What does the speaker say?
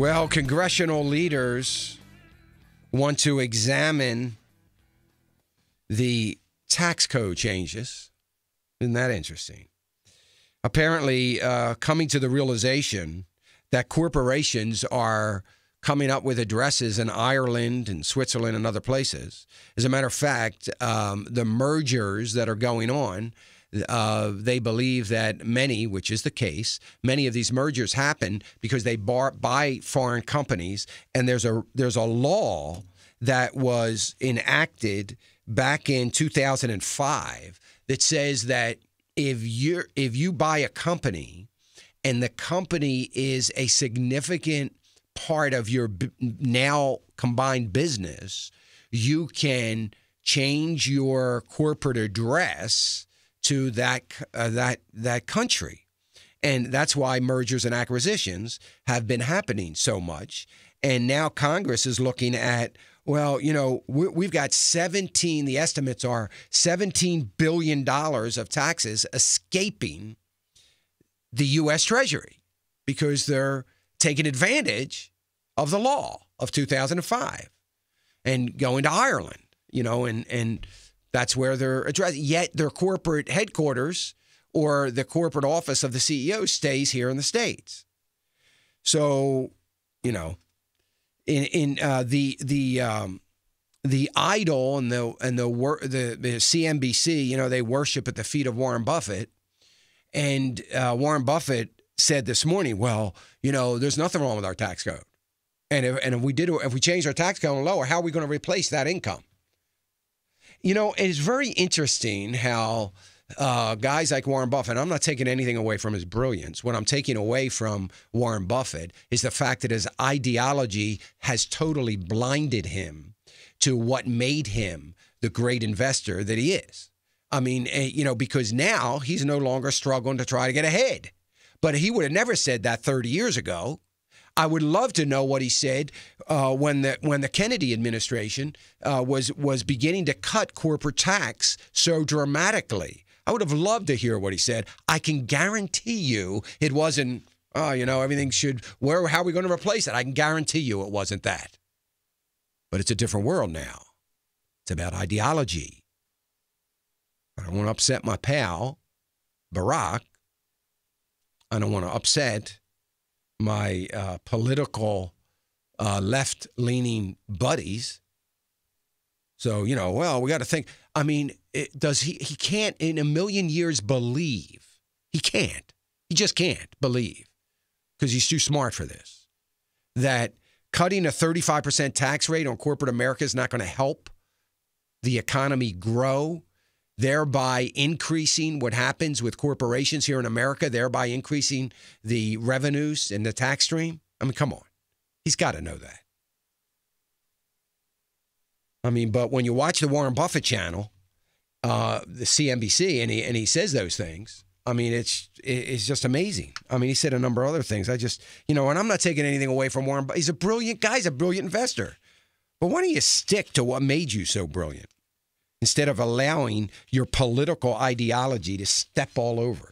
Well, congressional leaders want to examine the tax code changes. Isn't that interesting? Apparently, coming to the realization that corporations are coming up with addresses in Ireland and Switzerland and other places. As a matter of fact, the mergers that are going on, they believe that many, which is the case, many of these mergers happen because they buy foreign companies, and there's a law that was enacted back in 2005 that says that if you buy a company and the company is a significant part of your now combined business, you can change your corporate address to that country. And that's why mergers and acquisitions have been happening so much. And now Congress is looking at, well, you know, we've got the estimates are $17 billion of taxes escaping the U.S. Treasury because they're taking advantage of the law of 2005 and going to Ireland, you know, and that's where they're addressing. Yet their corporate headquarters or the corporate office of the CEO stays here in the States. So, you know, in the idol and the CNBC, you know, they worship at the feet of Warren Buffett, and Warren Buffett said this morning, well, you know, there's nothing wrong with our tax code, and if we changed our tax code lower, how are we going to replace that income? You know, it's very interesting how guys like Warren Buffett, I'm not taking anything away from his brilliance. What I'm taking away from Warren Buffett is the fact that his ideology has totally blinded him to what made him the great investor that he is. I mean, you know, because now he's no longer struggling to try to get ahead. But he would have never said that 30 years ago. I would love to know what he said when the Kennedy administration was beginning to cut corporate tax so dramatically. I would have loved to hear what he said. I can guarantee you it wasn't, you know, everything should, how are we going to replace it? I can guarantee you it wasn't that. But it's a different world now. It's about ideology. I don't want to upset my pal, Barack. I don't want to upset my political left-leaning buddies. So, you know, well, we got to think. I mean, he can't in a million years believe. He can't. He just can't believe because he's too smart for this. That cutting a 35% tax rate on corporate America is not going to help the economy grow, thereby increasing what happens with corporations here in America, thereby increasing the revenues and the tax stream. I mean, come on. He's got to know that. I mean, but when you watch the Warren Buffett channel, the CNBC, and he says those things, I mean, it's just amazing. I mean, he said a number of other things. And I'm not taking anything away from Warren Buffett. He's a brilliant guy. He's a brilliant investor. But why don't you stick to what made you so brilliant instead of allowing your political ideology to step all over it?